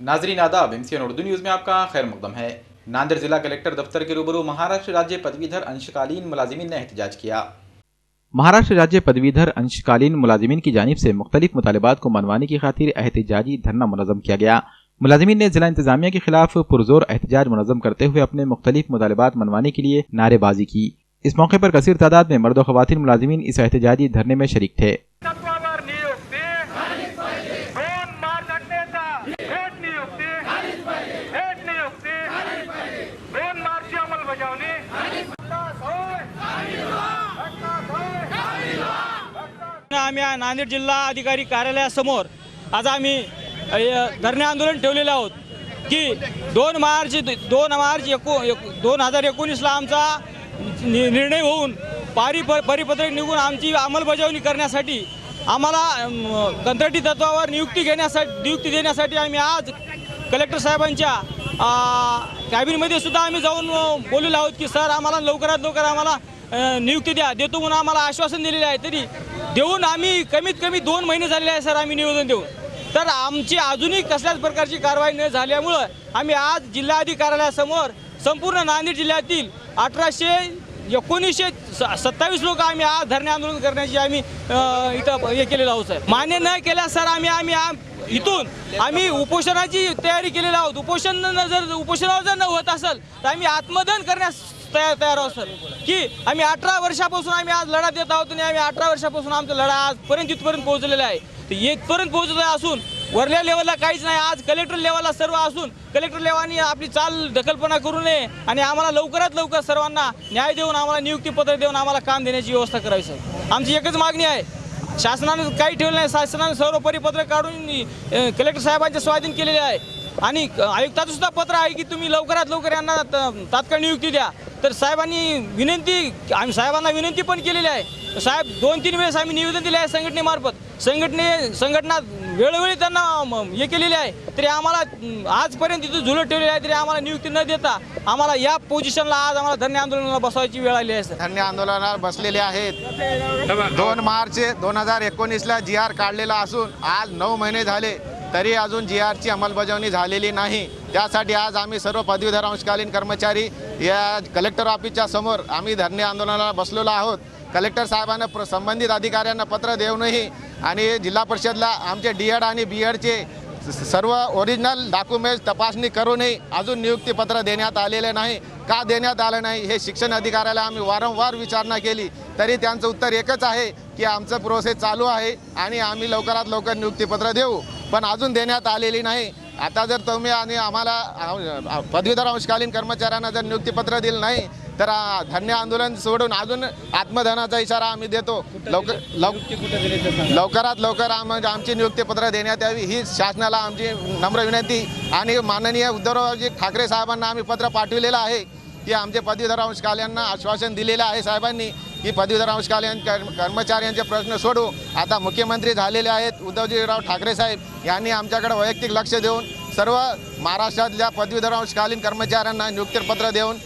नाजरीन आदाब, MCN Urdu news में आपका खैर मकदम है। नांदेड़ जिला कलेक्टर दफ्तर के रूबरू महाराष्ट्र राज्य पदवीधर अंशकालीन मुलाजिमीन ने एहतजाज किया। महाराष्ट्र राज्य पदवीधर अंशकालीन मुलाजिमीन की जानिब से मुख्तलिफ मुतालिबात को मनवाने की खातिर एहतजाजी धरना मुनज़्ज़म किया गया। मुलाजिमीन ने जिला इंतजामिया के खिलाफ पुरजोर एहतजाज मुनज़्ज़म करते हुए अपने मुख्तलिफ मुतालिबात मनवाने के लिए नारेबाजी की। इस मौके पर कसीर तादाद में मर्द व ख़वातीन मुलाजिमीन इस एहतजाजी धरने में शरीक थे। आम्ही नांदेड जिल्हा अधिकारी कार्यालयासमोर आज आम्ही धरणे आंदोलन ठेवलेले आहोत की 2 मार्च 2019ला आमचा निर्णय होऊन परिपत्रक निघून आमची अंमलबजावणी करण्यासाठी आम्हाला कंत्राटी तत्वावर नियुक्ती देण्यासाठी आम्ही आज कलेक्टर साहेबांच्या कॅबिनमध्ये सुद्धा आम्ही जाऊन बोललेलो आहोत की सर आम्हाला लवकरात लवकर आम्हाला नियुक्ती देतो म्हणून आम्हाला आश्वासन दिलेले आहे। तरी देऊन आम्ही कमीत कमी 2 महिने झालेले आहे सर आम्ही निवेदन देऊन, तर आमची अजूनही कसल्याच प्रकारची कारवाई न झाल्यामुळं आम्ही आज जिल्हाधिकारी कार्यालयासमोर संपूर्ण नांदेड जिल्ह्यातील 1927 लोक आम्ही आज धरणे आंदोलन करण्याची आम्ही इथं हे केलेलं आहोत सर। मान्य न केल्यास सर आम्ही इथून आम्ही उपोषणाची तयारी केलेली आहोत। उपोषणावर जर न होत असेल तर आम्ही आत्मदहन करण्यास तयार आहोत सर। की आम्ही 18 वर्षापासून आम्ही आज लढा देत आहोत आणि आम्ही 18 वर्षापासून आमचा लढा आजपर्यंत इथपर्यंत पोहोचलेला आहे। तर इथपर्यंत पोहोचलेला असून वरल्या लेवलला काहीच नाही, आज कलेक्टर लेवलला सर्व असून कलेक्टर लेवलनी आपली चाल ढकलपणा करू नये आणि आम्हाला लवकरात लवकर सर्वांना न्याय देऊन आम्हाला नियुक्तीपत्र देऊन आम्हाला काम देण्याची व्यवस्था करावी सर। आमची एकच मागणी आहे, शासनाने काही ठेवलं नाही, शासनाने सर्व परिपत्र काढून कलेक्टर साहेबांच्या स्वाधीन केलेले आहे आणि आयुक्ताचं सुद्धा पत्र आहे की तुम्ही लवकरात लवकर यांना तात्काळ नियुक्ती द्या। तर आम्ही साहेबांना विनंती पण केलेली आहे। साहेब 2-3 वेळेस आम्ही निवेदन दिले आहे संघटनेमार्फत, संघटना वेळोवेळी त्यांना हे केलेले आहे, तरी आम्हाला आजपर्यंत इथं झुलत ठेवलेले आहे, तरी आम्हाला नियुक्ती न देता आम्हाला या पोझिशनला आज आम्हाला धरणे आंदोलनाला बसवायची वेळ आली आहे सर। धरणे आंदोलनाला बसलेले आहेत। 2 मार्च 2019ला GR काढलेला असून आज 9 महिने झाले तरी अजून GRची अंमलबजावणी झालेली नाही। त्यासाठी आज आम्ही सर्व पदवीधर अंशकालीन कर्मचारी या कलेक्टर ऑफिसच्या समोर आम्ही धरणे आंदोलनाला बसलेलो आहोत। कलेक्टर साहेबांना संबंधित अधिकाऱ्यांना पत्र देऊनही आणि जिल्हा परिषदला आमचे DED आणि BEdचे सर्व ओरिजिनल डॉक्युमेंट्स तपासणी करूनही अजून नियुक्तीपत्र देण्यात आलेले नाही। का देण्यात आलं नाही हे शिक्षण अधिकाऱ्याला आम्ही वारंवार विचारणा केली तरी त्यांचं उत्तर एकच आहे की आमचं प्रोसेस चालू आहे आणि आम्ही लवकरात लवकर नियुक्तीपत्र देऊ, पण अजून देण्यात आलेली नाही। आता जर तुम्ही आणि आम्हाला पदवीधर अंशकालीन कर्मचाऱ्यांना जर नियुक्तीपत्र दिलं नाही तर धरणे आंदोलन सोडून अजून आत्मदहनाचा इशारा आम्ही देतो। लवकरात लवकर आमची नियुक्तीपत्र देण्यात यावी ही शासनाला आमची नम्र विनंती आणि माननीय उद्धवजी ठाकरे साहेबांना आम्ही पत्र पाठविलेलं आहे की आमचे पदवीधर अंशकालीनांना आश्वासन दिलेलं आहे साहेबांनी की पदवीधर अंशकालीन कर्मचाऱ्यांचे प्रश्न सोडू। आता मुख्यमंत्री झालेले आहेत उद्धवजीराव ठाकरे साहेब यांनी आमच्याकडे वैयक्तिक लक्ष देऊन सर्व महाराष्ट्रातल्या पदवीधर अंशकालीन कर्मचाऱ्यांना नियुक्तीपत्र देऊन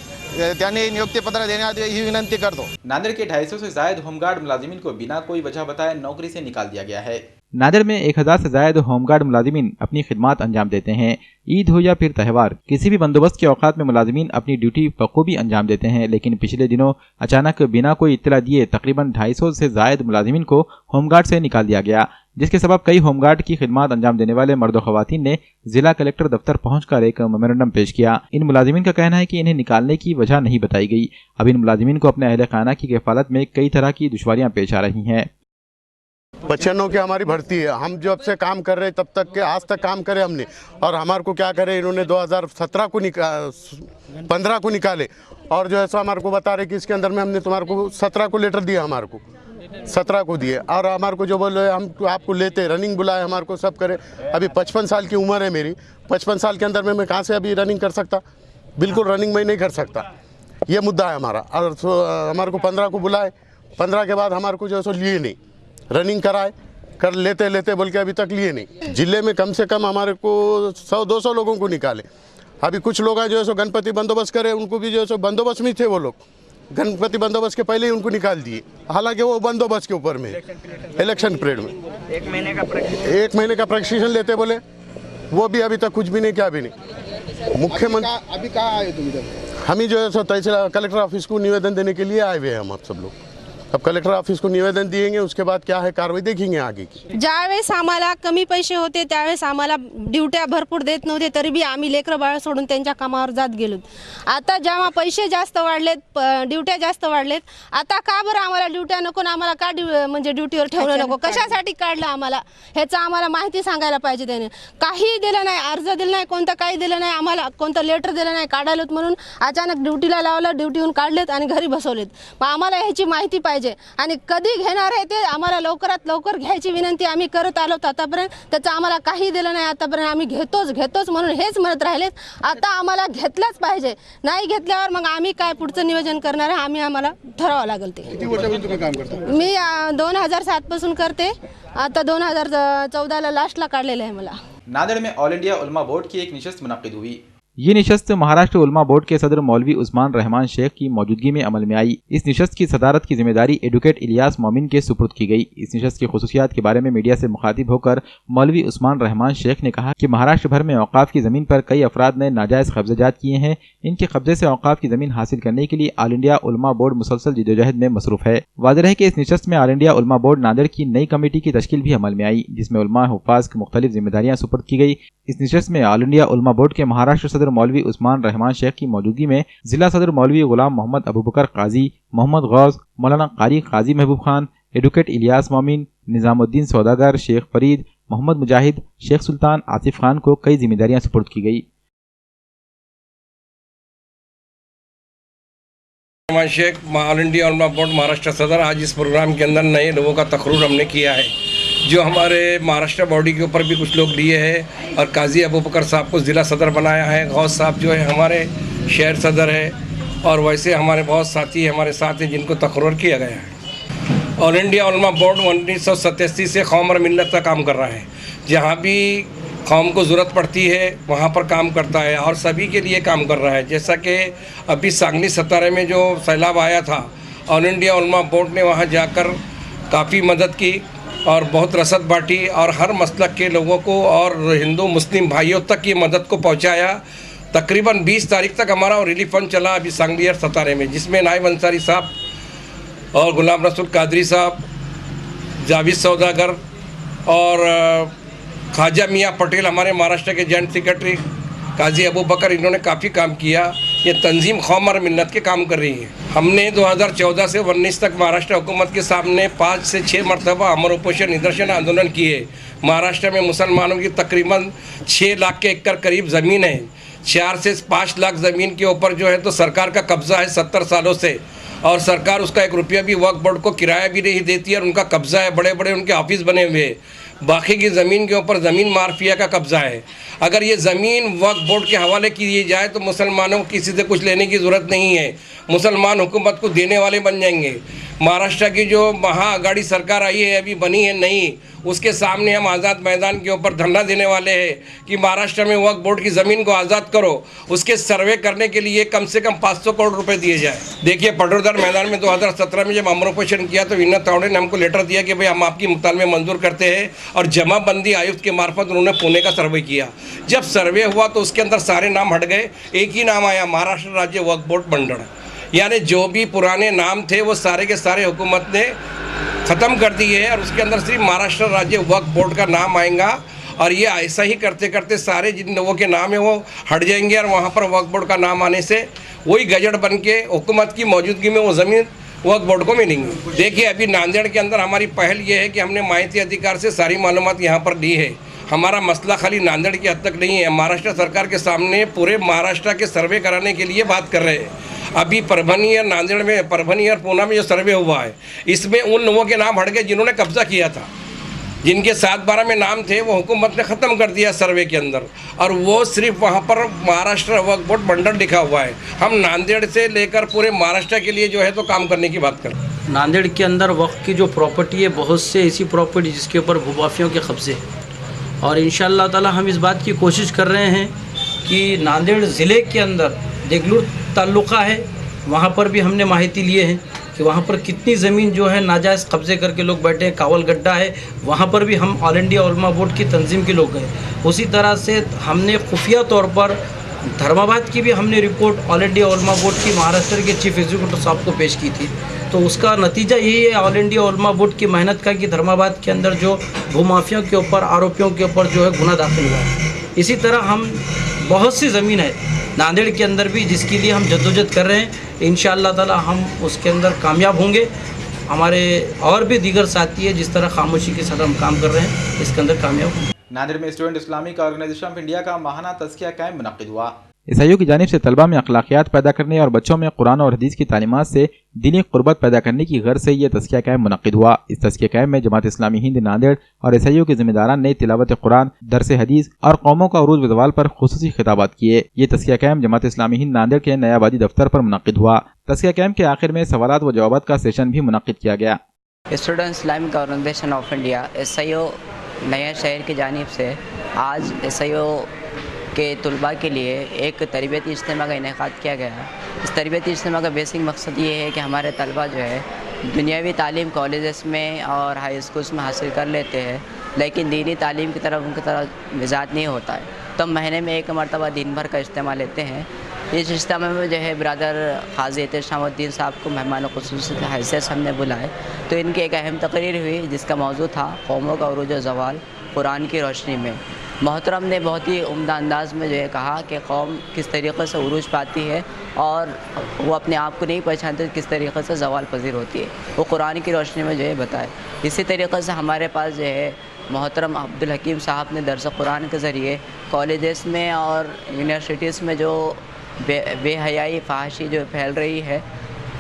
त्यांनी नियुक्तीपत्र देण्यात ही विनंती करतो। नांदेड़ के 250 से जायद होमगार्ड मुलाजिमीन को बिना कोई वजह बताए नौकरी से निकाल दिया गया है। नांदेड़ में 1000 से जायद होमगार्ड मुलाजिमीन अपनी खिदमत अंजाम देते हैं। ईद हो या फिर त्यौहार, किसी भी बंदोबस्त के औकात में मुलाजिमीन अपनी ड्यूटी बखूबी अंजाम देते हैं, लेकिन पिछले दिनों अचानक बिना कोई इत्तला दिए तकरीबन 250 से जायद मुलाजिमीन को होमगार्ड से निकाल दिया गया, जिसके सबब कई होमगार्ड की खिदमत अंजाम देने वाले मर्द ख़वातीन ने जिला कलेक्टर दफ्तर पहुंचकर एक मेमोरेंडम पेश किया। इन मुलाजिमीन का कहना है कि इन्हें निकालने की वजह नहीं बताई गई। अब इन मुलाजिमीन को अपने अहले खाना की किफ़ालत में कई तरह की दुश्वारियां पेश आ रही हैं। 95 की हमारी भर्ती है, हम जब से काम कर रहे तब तक के आज तक काम करे हमने, और हमारे को क्या करे इन्होंने 2017 को 15 को निकाले, और जो है सो हमारे को बता रहे कि इसके अंदर में हमने तुम्हारे को 17 को लेटर दिया, हमारे को 17 को दिए, और हमारे को जो बोले हम आपको लेते रनिंग बुलाए हमारे को सब करे। अभी 55 साल की उम्र है मेरी, 55 साल के अंदर में मैं कहाँ से अभी रनिंग कर सकता? बिल्कुल रनिंग में नहीं कर सकता, ये मुद्दा है हमारा। और हमारे को 15 को बुलाए, 15 के बाद हमारे को जो है सो लिए नहीं, रनिंग कराए कर लेते बोल के अभी तक लिए नहीं। जिले में कम से कम हमारे को 100-200 लोगों को निकाले। अभी कुछ लोग हैं जो है सो गणपति बंदोबस्त करे, उनको भी जो है सो बंदोबस्त में थे, वो लोग गणपति बंदोबस्त के पहले ही उनको निकाल दिए, हालांकि वो बंदोबस्त के ऊपर में इलेक्शन पीरियड में 1 महीने का प्रशिक्षण लेते बोले, वो भी अभी तक कुछ भी नहीं किया, अभी नहीं। मुख्यमंत्री अभी कहाँ आए तुम इधर? हम ही जो है सो तहसील कलेक्टर ऑफिस को निवेदन देने के लिए आए हुए हैं हम सब लोग। अब कलेक्टर ऑफिस को निवेदन दिएंगे, उसके बाद क्या है कार्रवाई देखेंगे आगे की। ज्यावेळेस आम्हाला कमी पैसे होते त्यावेळेस आम्हाला ड्युट्या भरपूर देत नव्हते, तरी बी आम्ही लेकरं बाळ सोडून त्यांच्या कामावर जात गेलो। आता जेव्हा पैसे जास्त वाढलेत, ड्युट्या जास्त वाढलेत, आता का बरं आम्हाला ड्युट्या नको, आम्हाला का म्हणजे ड्युटीवर ठेवलं नको, कशासाठी काढलं आम्हाला ह्याचं आम्हाला माहिती सांगायला पाहिजे। त्याने काही दिलं नाही, अर्ज दिला नाही, कोणतं काही दिलं नाही, आम्हाला कोणतं लेटर दिलं नाही, काढायलोत म्हणून अचानक ड्युटीला लावलं, ड्युटीहून काढलेत आणि घरी बसवलेत। मग आम्हाला ह्याची माहिती पाहिजे आणि कधी घेणार आहे ते आम्हाला लवकरात लवकर घ्यायची विनंती आम्ही करत आलो आतापर्यंत। त्याचं आम्हाला काही दिलं नाही आतापर्यंत, आम्ही घेतोच म्हणून हेच म्हणत राहिलेत। आता आम्हाला घेतलंच पाहिजे, नाही घेतल्यावर मग आम्ही काय पुढचं नियोजन करणार आहे, आम्हाला ठरवावं लागेल ते। किती वर्षापासून तुम्ही काम करता? मी 2007 पासून करते, आता 2014 लास्टला काढलेलं आहे मला। नांदेड़ में ऑल इंडिया उलमा बोर्ड की एक निशस्त मुनक्किद हुई। ये निशस्त महाराष्ट्र उलमा बोर्ड के सदर मौलवी उस्मान रहमान शेख की मौजूदगी में अमल में आई। इस निशस्त की सदारत की जिम्मेदारी एडवोकेट इलियास मोमिन के सुपुर्द की गई। इस निशस्त की खुसूसियात के बारे में मीडिया से मुखातिब होकर मौलवी उस्मान रहमान शेख ने कहा कि महाराष्ट्र भर में औकाफ की ज़मीन पर कई अफराद ने नाजायज़ कब्ज़ात किए हैं। इनके कब्जे से औकाफ की ज़मीन हासिल करने के लिए ऑल इंडिया उलमा बोर्ड मुसलसल जदोजहद में मसरूफ़ है। वाज़ेह है कि इस निशस्त में ऑल इंडिया उलमा बोर्ड नांदेड़ की नई कमेटी की तश्कील भी अमल में आई, जिसमें उलमा हुफ़ाज़ की मुख्तलिफ जिम्मेदारियाँ सुपुर्द की गई। इस निशस्त में ऑल इंडिया उलमा बोर्ड के महाराष्ट्र सदर मौलवी उस्मान रहमान शेख की मौजूदगी में जिला सदर मौलवी गुलाम मोहम्मद अबू बकर काजी, मोहम्मद गौस, मौलाना कारी काजी महबूब खान, एडवोकेट इलियास मोमिन, निज़ामुद्दीन सौदागर, शेख फरीद, मोहम्मद मुजाहिद, शेख सुल्तान, आसिफ खान को कई जिम्मेदारियां सुपुर्द की गई। शेख ऑल इंडिया उलमा बोर्ड महाराष्ट्र सदर, आज इस प्रोग्राम के अंदर नए लोगों का तकरूर हमने किया है, जो हमारे महाराष्ट्र बॉडी के ऊपर भी कुछ लोग लिए हैं, और काजी अबू बकर साहब को ज़िला सदर बनाया है। गौस साहब जो है हमारे शहर सदर है, और वैसे हमारे बहुत साथी हमारे साथ हैं जिनको तकरूर किया गया है। ऑल इंडिया उलमा बोर्ड 1987 से कौम और मिल्लत का काम कर रहा है। जहाँ भी कौम को ज़रूरत पड़ती है वहाँ पर काम करता है और सभी के लिए काम कर रहा है। जैसा कि अभी सांगली 17 में जो सैलाब आया था, ऑल इंडिया उलमा बोर्ड ने वहाँ जाकर काफ़ी मदद की और बहुत रसद बांटी, और हर मसलक के लोगों को और हिंदू मुस्लिम भाइयों तक ये मदद को पहुँचाया। तकरीबन 20 तारीख तक हमारा रिलीफ फंड चला अभी सांगली और 17 में, जिसमें नायब अंसारी साहब और गुलाम रसूल कादरी साहब, जावेद सौदागर और ख्वाजा मियाँ पटेल हमारे महाराष्ट्र के जॉइंट सेक्रेटरी, काजी अबू बकर, इन्होंने काफ़ी काम किया। ये तंजीम कौम और मिल्लत के काम कर रही है। हमने 2014 से 19 तक महाराष्ट्र हुकूमत के सामने 5 से 6 मरतबा अमर उपोषण निदर्शन आंदोलन किए। महाराष्ट्र में मुसलमानों की तकरीबन 6 लाख के एकड़ करीब ज़मीन है। 4 से 5 लाख ज़मीन के ऊपर जो है तो सरकार का कब्ज़ा है 70 सालों से, और सरकार उसका 1 रुपया भी वक्फ बोर्ड को किराया भी नहीं देती है, और उनका कब्ज़ा है, बड़े बड़े उनके ऑफिस बने हुए हैं। बाकी की ज़मीन के ऊपर ज़मीन माफिया का कब्ज़ा है। अगर ये ज़मीन वक्फ बोर्ड के हवाले की जाए तो मुसलमानों को किसी से कुछ लेने की ज़रूरत नहीं है, मुसलमान हुकूमत को देने वाले बन जाएंगे। महाराष्ट्र की जो महाअगाड़ी सरकार आई है, अभी बनी है नहीं, उसके सामने हम आज़ाद मैदान के ऊपर धरना देने वाले हैं कि महाराष्ट्र में वक्फ बोर्ड की ज़मीन को आज़ाद करो। उसके सर्वे करने के लिए कम से कम 500 करोड़ रुपए दिए जाए। देखिए, पटोदर मैदान में 2017 में जब अमर उपोषण किया तो विनोद तावड़े ने हमको लेटर दिया कि भाई हम आपकी मुतालबे मंजूर करते हैं, और जमाबंदी आयुक्त के मार्फत उन्होंने पुणे का सर्वे किया। जब सर्वे हुआ तो उसके अंदर सारे नाम हट गए, एक ही नाम आया, महाराष्ट्र राज्य वक्फ बोर्ड मंडल। यानी जो भी पुराने नाम थे वो सारे के सारे हुकूमत ने ख़त्म कर दिए हैं, और उसके अंदर सिर्फ महाराष्ट्र राज्य वक्फ बोर्ड का नाम आएगा। और ये ऐसा ही करते करते सारे जिन लोगों के नाम है वो हट जाएंगे, और वहाँ पर वक्फ बोर्ड का नाम आने से वही गजट बन के हुकूमत की मौजूदगी में वो ज़मीन वक्फ बोर्ड को मिलेंगी। देखिए, अभी नांदेड़ के अंदर हमारी पहल ये है कि हमने माहिती अधिकार से सारी मालूमात यहाँ पर दी है। हमारा मसला खाली नांदेड़ की हद तक नहीं है, महाराष्ट्र सरकार के सामने पूरे महाराष्ट्र के सर्वे कराने के लिए बात कर रहे हैं। अभी परभनी और नांदेड़ में, परभनी और पूना में जो सर्वे हुआ है, इसमें उन लोगों के नाम हट गए जिन्होंने कब्जा किया था। जिनके 7/12 में नाम थे वो हुकूमत ने ख़त्म कर दिया सर्वे के अंदर, और वो सिर्फ वहाँ पर महाराष्ट्र वक्फ बोर्ड मंडल लिखा हुआ है। हम नांदेड़ से लेकर पूरे महाराष्ट्र के लिए जो है तो काम करने की बात कर रहे हैं। नांदेड़ के अंदर वक्फ की जो प्रॉपर्टी है, बहुत से ऐसी प्रॉपर्टी जिसके ऊपर भूमाफियों के कब्जे हैं, और इंशाअल्लाह ताला हम इस बात की कोशिश कर रहे हैं कि नांदेड़ ज़िले के अंदर देगलूर ताल्लुका है, वहाँ पर भी हमने माहिती लिए हैं कि वहाँ पर कितनी ज़मीन जो है नाजायज़ कब्ज़े करके लोग बैठे हैं, कावल गड्ढा है, वहाँ पर भी हम ऑल इंडिया उलमा बोर्ड की तंजीम के लोग गए। उसी तरह से हमने खुफिया तौर पर धर्माबाद की भी हमने रिपोर्ट ऑल इंडिया उलमा बोर्ड की महाराष्ट्र के चीफ एग्जीक्यूटिव साहब को पेश की थी। तो उसका नतीजा यही है ऑल इंडिया उलमा बोर्ड की मेहनत का कि धर्माबाद के अंदर जो भूमाफियों के ऊपर, आरोपियों के ऊपर जो है गुना दाखिल हुआ है। इसी तरह हम बहुत सी ज़मीन है नांदेड़ के अंदर भी जिसके लिए हम जद्दोजहद कर रहे हैं। इंशाअल्लाह ताला हम उसके अंदर कामयाब होंगे। हमारे और भी दीगर साथी है जिस तरह खामोशी के साथ हम काम कर रहे हैं, इसके अंदर कामयाब होंगे। नांदेड़ में Student Islamic Organisation of India का माहाना तज़किया कैंप मुनक़िद हुआ। ईसाइयों की जानिब से तलबा में अखलाकियात पैदा करने और बच्चों में कुरान और हदीस की तालीमात से दीनी क़ुर्बत पैदा करने की गर्ज से यह तज़किया कैंप मुनक़िद हुआ। इस तज़किया कैंप में जमात इस्लामी हिंद नांदेड़ और ईसाइयों के ज़िम्मेदारान ने तिलावत कुरान, दरस हदीस और कौमों का उरूज व ज़वाल पर खुसूसी खिताबात किए। ये तज़किया कैंप जमात इस्लामी हिंद नांदेड़ के नयाबादी दफ्तर पर मुनक़िद हुआ। तज़किया कैंप के आखिर में सवालात व जवाबात का सेशन भी मुनक़िद किया गया। Student Islamic Organisation of India SIO नया शहर की जानिब से आज एसआईओ के तलबा के लिए एक तरबियती इज्तिमा का इनेकाद किया गया। इस तरबियती इज्तिमा का बेसिक मकसद ये है कि हमारे तलबा जो है दुनियावी तालीम कॉलेजेस में और हाई स्कूल्स में हासिल कर लेते हैं, लेकिन दीनी तालीम की तरफ उनकी तरफ मिजाज नहीं होता है। तो महीने में एक मरतबा दिन भर का इज्तिमा लेते हैं। इस इज्तिमा में जो है ब्रदर काजी एहतशामुद्दीन साहब को मेहमान खुसूसी की हैसियत से हमने बुलाए। तो इनकी एक अहम तकरीर हुई जिसका मौजू था कौमों का उरूज व ज़वाल कुरान की रोशनी में। मोहतरम ने बहुत ही उम्दा अंदाज़ में जो है कहा कि कौम किस तरीक़े से उरूज पाती है और वो अपने आप को नहीं पहचानते, किस तरीक़े से ज़वाल पजीर होती है, वो कुरान की रोशनी में जो है बताए। इसी तरीक़े से हमारे पास जो है मोहतरम अब्दुल हकीम साहब ने दरस कुरान के ज़रिए कॉलेजेस में और यूनिवर्सिटीज़ में जो बेहयाई फहाशी जो फैल रही है,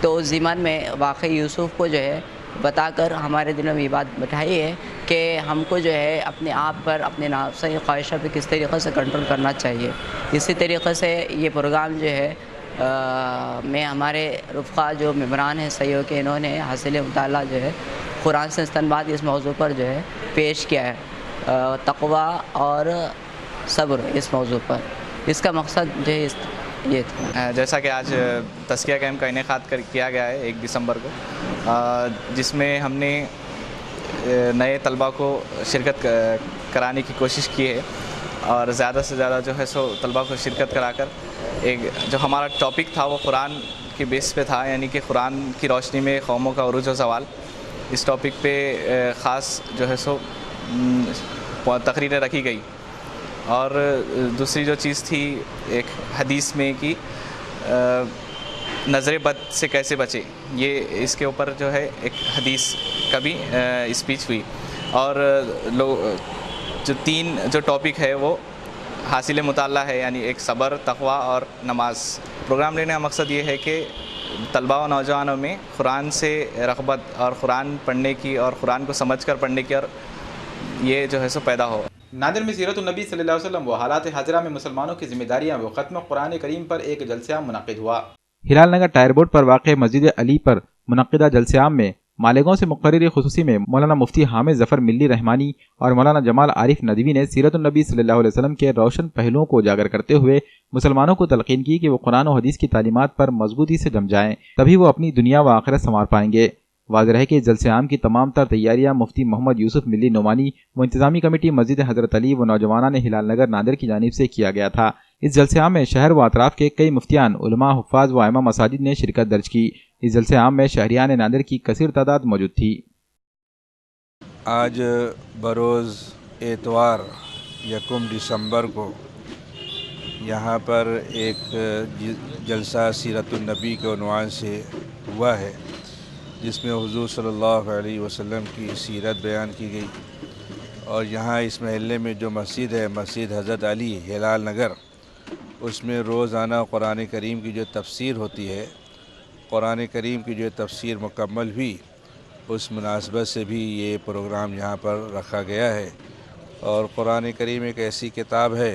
तो उस ज़िमन में वाक़ई यूसुफ़ को जो है बताकर हमारे दिलों में ये बात बैठाई है कि हमको जो है अपने आप पर, अपने नफ्सी ख्वाहिशों पर किस तरीक़े से कंट्रोल करना चाहिए। इसी तरीक़े से ये प्रोग्राम जो है में हमारे रुफ़ा जो मेम्बरान हैं सईयों के, इन्होंने हासिल मुताला जो है कुरान से इस्तिंबात इस मौजू पर जो है पेश किया है, तक़वा और सब्र इस मौजू पर। इसका मकसद जो है ये था। जैसा कि आज तज़किया कैंप का इनेकाद किया गया है 1 दिसंबर को, जिसमें हमने नए तलबा को शिरकत कराने की कोशिश की है और ज़्यादा से ज़्यादा जो है सो तलबा को शिरकत कराकर एक जो हमारा टॉपिक था वो कुरान के बेस पे था, यानी कि कुरान की रोशनी में कौमों का उरूज व ज़वाल। इस टॉपिक पे ख़ास जो है सो तकरीरें रखी गई। और दूसरी जो चीज़ थी एक हदीस में कि नज़र बद से कैसे बचे, ये इसके ऊपर जो है एक हदीस का भी स्पीच हुई। और जो 3 जो टॉपिक है वो हासिल मुताला है, यानी एक सब्र, तक़वा और नमाज। प्रोग्राम लेने का मकसद ये है कि तलबा व नौजवानों में कुरान से रग़बत और कुरान पढ़ने की और कुरान को समझ कर पढ़ने की और ये जो है सो पैदा हो। नांदेड़ में सीरत नबी सल्लल्लाहु अलैहि वसल्लम व हालात हाजिरा में मुसलमानों की जिम्मेदारियां व ख़त्म कुरान करीम पर एक जलसा मुनक़िद हुआ। हिलाल नगर टायर बोर्ड पर वाक़ मस्जिद अली पर मुनक़िदा जलसे-आम में मालेगांव से मुक़र्रिर खुसूसी में मौलाना मुफ्ती हामिद ज़फ़र मिल्ली रहमानी और मौलाना जमाल आरिफ नदवी ने सीरत नबी सल्लल्लाहु अलैहि वसल्लम के रोशन पहलुओं को उजागर करते हुए मुसलमानों को तलक़ीन की कि वो कुरान और हदीस की तालीमात पर मजबूती से जम जाएँ, तभी वो अपनी दुनिया व आखिरत संवार पाएंगे। वाज़ेह है कि इस जलसे-आम की तमाम तर तैयारियां मुफ्ती मोहम्मद यूसुफ मिल्ली नोमानी व इंतज़ामी कमेटी मस्जिद हज़रत अली व नौजवाना ने हिलाल नगर नांदेड़ की जानिब से किया गया था। इस जलसे-आम में शहर व अतराफ़ के कई मुफ्तियान, उलमा, हुफ़ाज़ व आइमा मसाजिद ने शिरकत दर्ज की। इस जलसे-आम में शहरियान नांदेड़ की कसीर तादाद मौजूद थी। आज बरोज़ एतवार 1 दिसंबर को यहाँ पर एक जलसा सीरतुन नबी के उन्वान से हुआ है, जिसमें हुज़ूर सल्लल्लाहु अलैहि वसल्लम की सीरत बयान की गई। और यहाँ इस महल्ले में जो मस्जिद है, मस्जिद हज़रत अली हिलाल नगर, उसमें रोज़ाना कुरान करीम की जो तफसीर होती है, कुरान करीम की जो तफसीर मुकम्मल हुई, उस मुनासबत से भी ये प्रोग्राम यहाँ पर रखा गया है। और कुरान करीम एक ऐसी किताब है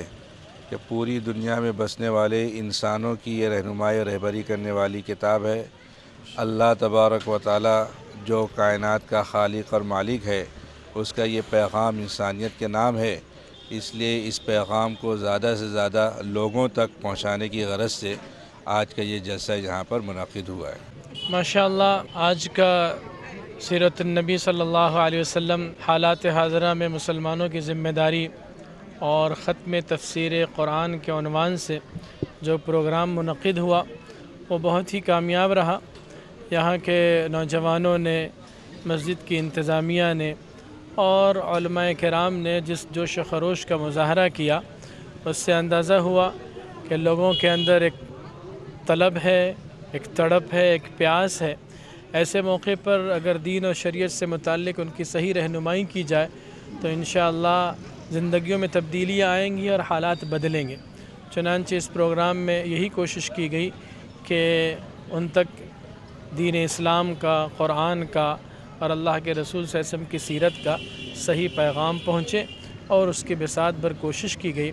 कि पूरी दुनिया में बसने वाले इंसानों की ये रहनुमाई और रहबरी करने वाली किताब है। अल्लाह तबारक व तआला जो कायनात का खालिक और मालिक है, उसका ये पैगाम इंसानियत के नाम है। इसलिए इस पैगाम को ज़्यादा से ज़्यादा लोगों तक पहुँचाने की गरज से आज का ये जलसा यहाँ पर मुनाकिद हुआ है। माशाअल्लाह आज का सीरत नबी सल्लल्लाहु अलैहि वसल्लम हालात हाज़रा में मुसलमानों की ज़िम्मेदारी और ख़त्म तफसीर कुरान के उन्वान से जो प्रोग्राम मुनक़िद हुआ वो बहुत ही कामयाब रहा। यहाँ के नौजवानों ने, मस्जिद की इंतज़ामिया ने और उलमाए किराम ने जिस जोश खरोश का मुज़ाहरा किया, उससे अंदाज़ा हुआ कि लोगों के अंदर एक तलब है, एक तड़प है, एक प्यास है। ऐसे मौके पर अगर दीन और शरीयत से मुताल्लिक़ उनकी सही रहनुमाई की जाए तो इंशाअल्लाह ज़िंदगियों में तब्दीलियाँ आएंगी और हालात बदलेंगे। चुनांचे इस प्रोग्राम में यही कोशिश की गई कि उन तक दीन इस्लाम का, कुरान का और अल्लाह के रसूल सल्लल्लाहु अलैहि वसल्लम की सीरत का सही पैगाम पहुँचे और उसकी बिसात भर कोशिश की गई।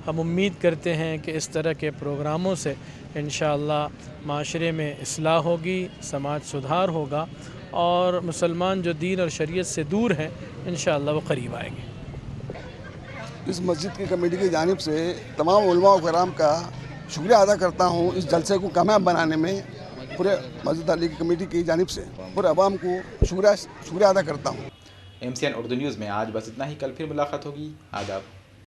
हम उम्मीद करते हैं कि इस तरह के प्रोग्रामों से इंशाअल्लाह माशरे में इस्लाह होगी, समाज सुधार होगा और मुसलमान जो दीन और शरीयत से दूर हैं इंशाअल्लाह वो करीब आएंगे। इस मस्जिद की कमेटी की जानिब से तमाम उलमा किराम का शुक्रिया अदा करता हूँ इस जलसे को कामयाब बनाने में। पूरे मस्जिद अली की कमेटी की जानिब से पूरे अवाम को शुक्रिया अदा करता हूँ। MCN उर्दू न्यूज़ में आज बस इतना ही। कल फिर मुलाकात होगी। आदाब।